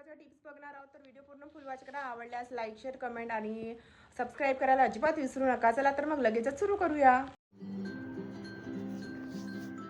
महत्त्वाच्या टिप्स बघणार आहोत. तर व्हिडिओ पूर्ण फुल वॉच करा. आवडल्यास लाईक, शेअर, कमेंट आणि सबस्क्राईब करायला अजिबात विसरू नका. चला तर मग लगेचच सुरू करूया.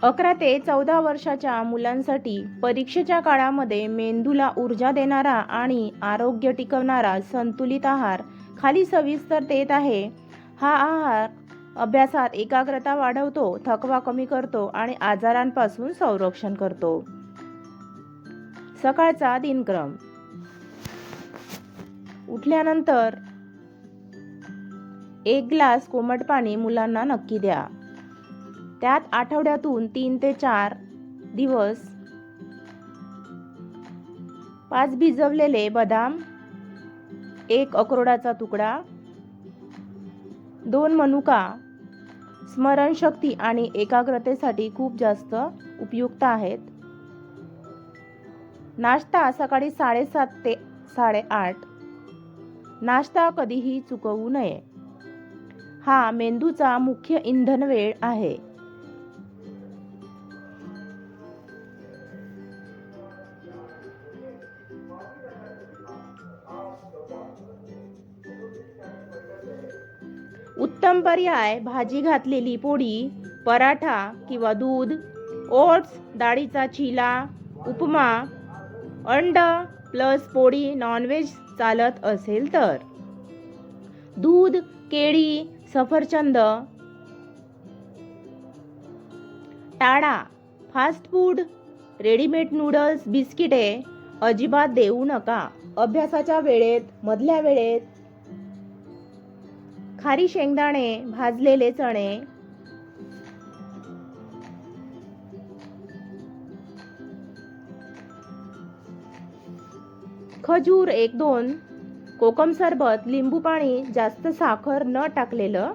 11 ते 14 वर्षाच्या मुलांसाठी परीक्षेच्या काळामध्ये मेंदूला ऊर्जा देणारा आणि आरोग्य टिकवणारा संतुलित आहार खाली सविस्तर देत आहे. हा आहार अभ्यासात एकाग्रता वाढवतो, थकवा कमी करतो आणि आजारांपासून संरक्षण करतो. सकाळचा दिनक्रम. उठल्यानंतर 1 ग्लास कोमट पाणी मुलांना नक्की द्या. त्यात आठवड्यातून 3 ते 4 दिवस 5 भिजवलेले बदाम, 1 अक्रोडाचा तुकडा, 2 मनुका स्मरणशक्ती आणि एकाग्रतेसाठी खूप जास्त उपयुक्त आहेत. नाश्ता सकाळी 7:30 ते 8:30. नाश्ता कधीही चुकवू नये. हा मेंदूचा मुख्य इंधन वेळ आहे. उत्तम पर्याय भाजी घातलेली पोळी, पराठा किंवा दूध, ओट्स, डाळीचा चिला, उपमा, अंड प्लस पोळी नॉनव्हेज चालत असेल तर. दूध, केळी, सफरचंद टाळा. फास्ट फूड, रेडीमेड नूडल्स, बिस्किटे अजिबात देऊ नका. अभ्यासाच्या वेळेत, मधल्या वेळेत खारी शेंगदाणे, भाजलेले चणे, खजूर 1-2, कोकम सरबत, लिंबू पाणी, जास्त साखर न टाकलेलं.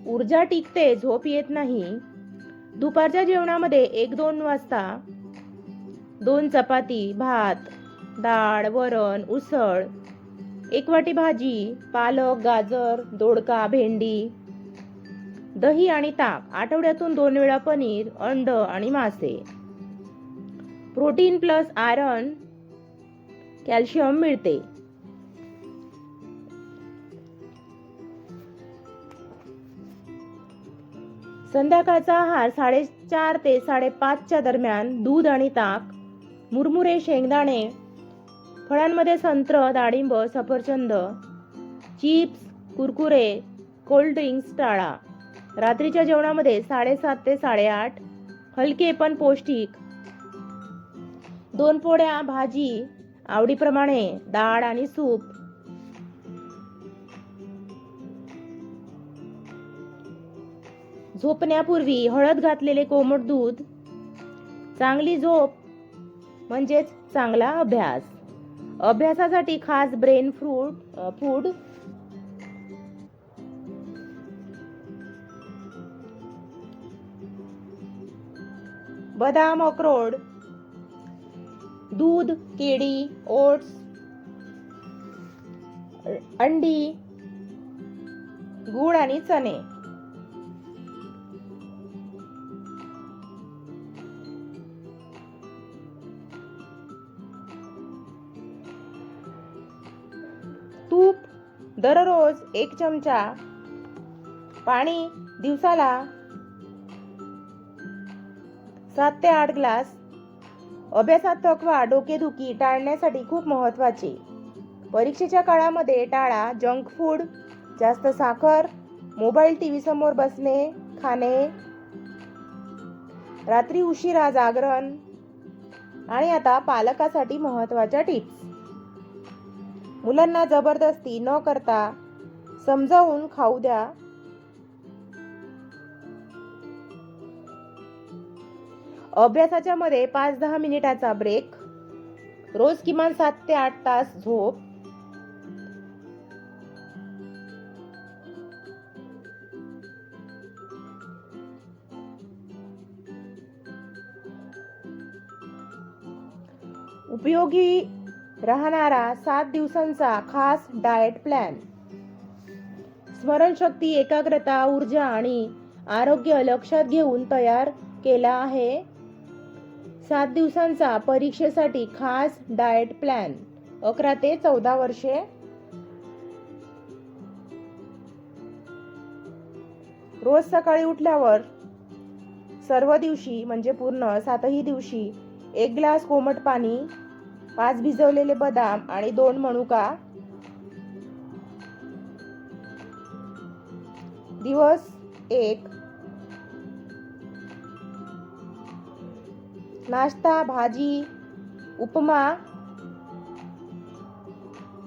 ऊर्जा टिकते, झोप येत नाही. दुपारच्या जेवणामध्ये 1-2 वाजता 2 चपाती, भात, डाळ, वरण, उसळ, 1 वाटी भाजी, पालक, गाजर, दोडका, भेंडी, दही आणि ताक. आठवड्यातून 2 वेळा पनीर, अंड आणि मासे. प्रोटीन प्लस आयरन, कॅल्शियम मिळते. संध्याकाळचा आहार 4:30 ते 5:30 दरम्यान. दूध आणि ताक, मुरमुरे, शेंगदाणे, फळांमध्ये संत्र, डाळिंब, सफरचंद, चिप्स, कुरकुरे, कोल्ड ड्रिंक्स टाळा. रात्रीच्या जेवणामध्ये 7:30 ते 8:30 हलके पण पौष्टिक 2 पोळ्या, भाजी, आवडीप्रमाणे डाळ आणि सूप. झोपण्यापूर्वी हळद घातलेले कोमट दूध. चांगली झोप म्हणजेच चांगला अभ्यास. अभ्यासासाठी खास ब्रेन फूड. बदाम, अक्रोड, दूध, केळी, ओट्स, अंडी, गूळ आणि चणे. तूप दररोज 1 चमचा. पाणी दिवसाला 7 ते 8 ग्लास. अभ्यासात थकवा, डोकेदुखी टाळण्यासाठी खूप महत्त्वाचे. परीक्षेच्या काळामध्ये टाळा जंक फूड, जास्त साखर, मोबाईल, टीव्ही समोर बसणे, खाणे, रात्री उशिरा जागरण. आणि आता पालकासाठी महत्त्वाच्या टिप्स. मुलांना जबरदस्ती न करता समजावून खाऊ द्या. अभ्यासाच्या मध्ये 5-10 मिनिटाचा ब्रेक. रोज किमान 7 ते 8 तास झोप. उपयोगी राहणारा 7 दिवसांचा खास डाएट प्लॅन. स्मरणशक्ती, एकाग्रता, ऊर्जा आणि आरोग्य लक्षात घेऊन तयार केला आहे. 7 दिवसांचा परीक्षेसाठी खास डाएट प्लॅन. 11 ते 14 वर्षे. रोज सकाळी उठल्यावर सर्व दिवशी म्हणजे पूर्ण 7ही दिवशी 1 ग्लास कोमट पाणी, 5 भिजवलेले बदाम आणि 2 मनुका. दिवस 1. नाश्ता, भाजी, उपमा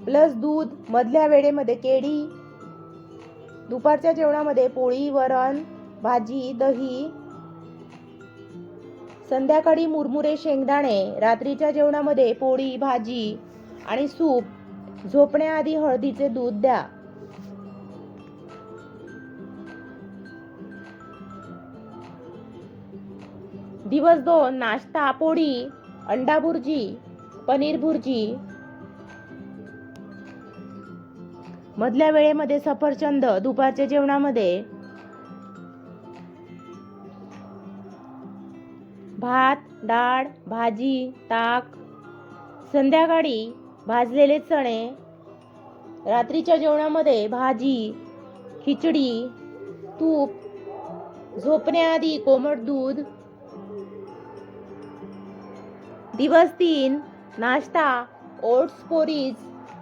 प्लस दूध. मधल्या वेळेमध्ये केळी. दुपारच्या जेवणामध्ये पोळी, वरण, भाजी, दही. संध्याकाळी मुरमुरे, शेंगदाणे. रात्रीच्या जेवणामध्ये पोळी, भाजी आणि सूप. झोपण्याआधी हळदीचे दूध द्या. दिवस 2. नाश्ता, पोळी, अंडा भुर्जी, पनीर भुर्जी. मधल्या वेळेमध्ये सफरचंद. दुपारच्या जेवणामध्ये भात, डाळ, भाजी, ताक. संध्याकाळी भाजलेले चणे. रात्रीच्या जेवणामध्ये भाजी, खिचडी, तूप. झोपण्याआधी कोमट दूध. दिवस 3. नाश्ता, ओट्स, पोरीज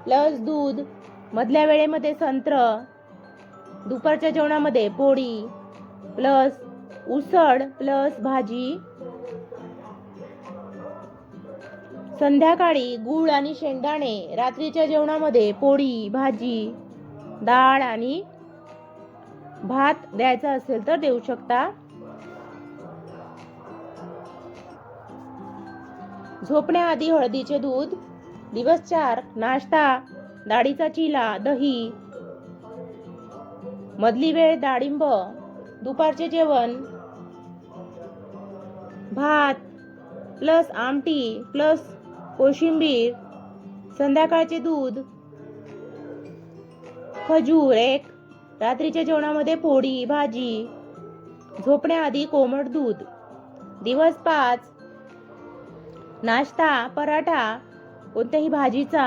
प्लस दूध. मधल्या वेळेमध्ये संत्र. दुपारच्या जेवणामध्ये पोळी प्लस उसळ प्लस भाजी. संध्याकाळी गूळ आणि शेंगदाणे. रात्रीच्या जेवणामध्ये पोळी, भाजी, डाळ आणि भात द्यायचा असेल तर देऊ शकता. झोपण्याआधी हळदीचे दूध. दिवस 4. नाश्ता, डाळीचा चिला, दही. मधली वेळ डाळिंब. दुपारचे जेवण भात प्लस आमटी प्लस कोशिंबीर. संध्याकाळचे दूध, खजूर 1. रात्रीच्या जेवणामध्ये पोळी, भाजी. झोपण्याआधी कोमट दूध. दिवस 5. नाश्ता, पराठा कोणत्याही भाजीचा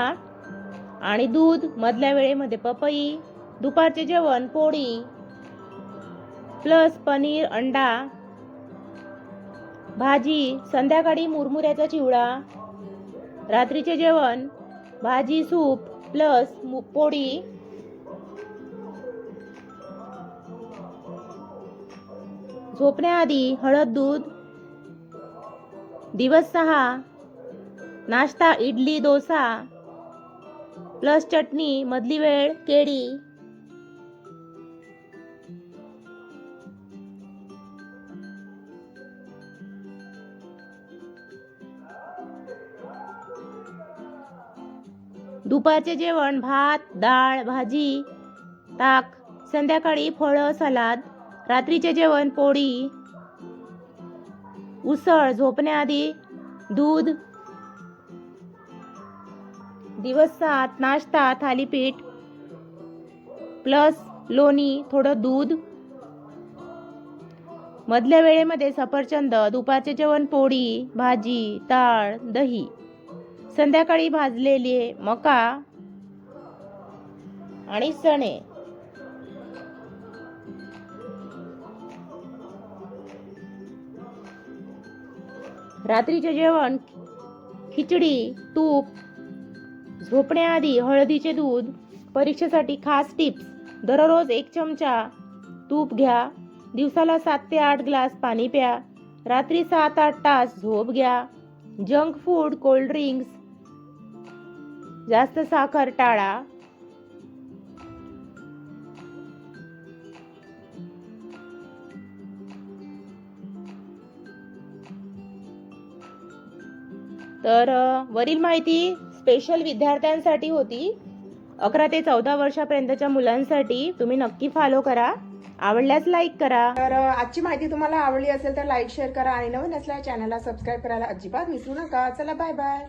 आणि दूध. मधल्या वेळेमध्ये पपई. दुपारचे जेवण पोळी प्लस पनीर, अंडा, भाजी. संध्याकाळी मुरमुऱ्याचा चिवडा. रात्रीचे जेवण भाजी, सूप प्लस पोळी. झोपण्याआधी हळद दूध. दिवस 6. नाश्ता, इडली, डोसा प्लस चटणी. मधली वेळ केळी. दुपारचे जेवण भात, डाळ, भाजी, ताक. संध्याकाळी फळं, सलाद. रात्रीचे जेवण पोळी, उसळ. झोपण्याआधी दूध. दिवस 7. नाश्ता, थालीपीठ प्लस लोणी, थोडं दूध. मधल्या वेळेमध्ये सफरचंद. दुपारचे जेवण पोळी, भाजी, डाळ, दही. संध्याकाळी भाजलेले मका आणि चणे. रात्रीचे जेवण खिचडी, तूप. झोपण्याआधी हळदीचे दूध. परीक्षेसाठी खास टिप्स. दररोज 1 चमचा तूप घ्या. दिवसाला 7 ते 8 ग्लास पाणी प्या. रात्री 7-8 तास झोप घ्या. जंक फूड, कोल्ड ड्रिंक्स, जास्त साखर टाळा. तर वरील माहिती स्पेशल विद्यार्थ्यांसाठी होती. 11 ते 14 वर्षापर्यंतच्या मुलांसाठी. तुम्ही नक्की फॉलो करा. आवडल्यास लाईक करा. तर आजची माहिती तुम्हाला आवडली असेल तर लाईक, शेअर करा आणि नवीन असल्यास चॅनलला सबस्क्राईब करायला अजिबात विसरू नका. चला, बाय बाय.